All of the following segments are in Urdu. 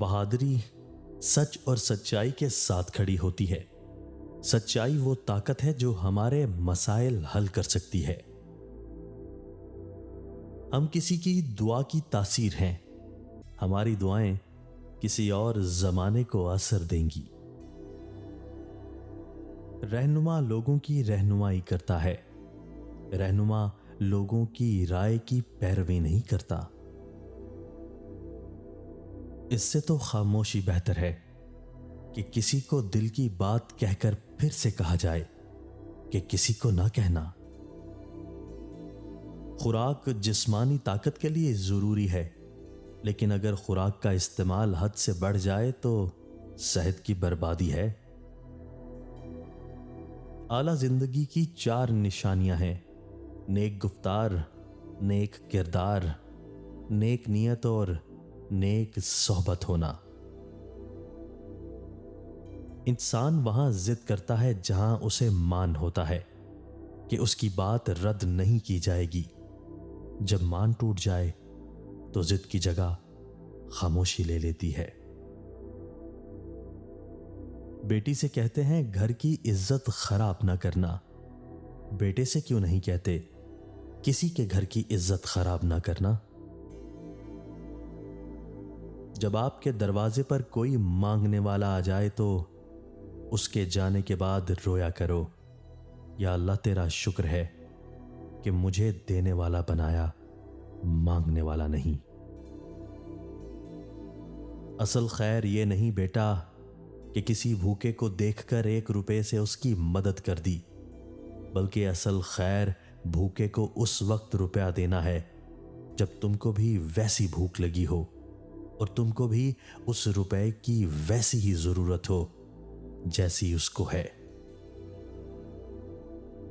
بہادری سچ اور سچائی کے ساتھ کھڑی ہوتی ہے۔ سچائی وہ طاقت ہے جو ہمارے مسائل حل کر سکتی ہے۔ ہم کسی کی دعا کی تاثیر ہیں، ہماری دعائیں کسی اور زمانے کو اثر دیں گی۔ رہنما لوگوں کی رہنمائی کرتا ہے، رہنما لوگوں کی رائے کی پیروی نہیں کرتا۔ اس سے تو خاموشی بہتر ہے کہ کسی کو دل کی بات کہہ کر پھر سے کہا جائے کہ کسی کو نہ کہنا۔ خوراک جسمانی طاقت کے لیے ضروری ہے، لیکن اگر خوراک کا استعمال حد سے بڑھ جائے تو صحت کی بربادی ہے۔ اعلیٰ زندگی کی 4 نشانیاں ہیں: نیک گفتار، نیک کردار، نیک نیت اور نیک صحبت ہونا۔ انسان وہاں ضد کرتا ہے جہاں اسے مان ہوتا ہے کہ اس کی بات رد نہیں کی جائے گی۔ جب مان ٹوٹ جائے تو ضد کی جگہ خاموشی لے لیتی ہے۔ بیٹی سے کہتے ہیں گھر کی عزت خراب نہ کرنا، بیٹے سے کیوں نہیں کہتے کسی کے گھر کی عزت خراب نہ کرنا؟ جب آپ کے دروازے پر کوئی مانگنے والا آ جائے تو اس کے جانے کے بعد رویا کرو، یا اللہ تیرا شکر ہے کہ مجھے دینے والا بنایا، مانگنے والا نہیں۔ اصل خیر یہ نہیں بیٹا کہ کسی بھوکے کو دیکھ کر 1 روپے سے اس کی مدد کر دی، بلکہ اصل خیر بھوکے کو اس وقت روپیہ دینا ہے جب تم کو بھی ویسی بھوک لگی ہو اور تم کو بھی اس روپے کی ویسی ہی ضرورت ہو جیسی اس کو ہے۔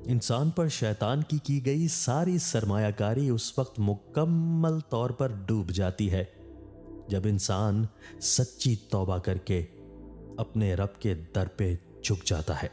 انسان پر شیطان کی گئی ساری سرمایہ کاری اس وقت مکمل طور پر ڈوب جاتی ہے جب انسان سچی توبہ کر کے اپنے رب کے در پہ جھک جاتا ہے۔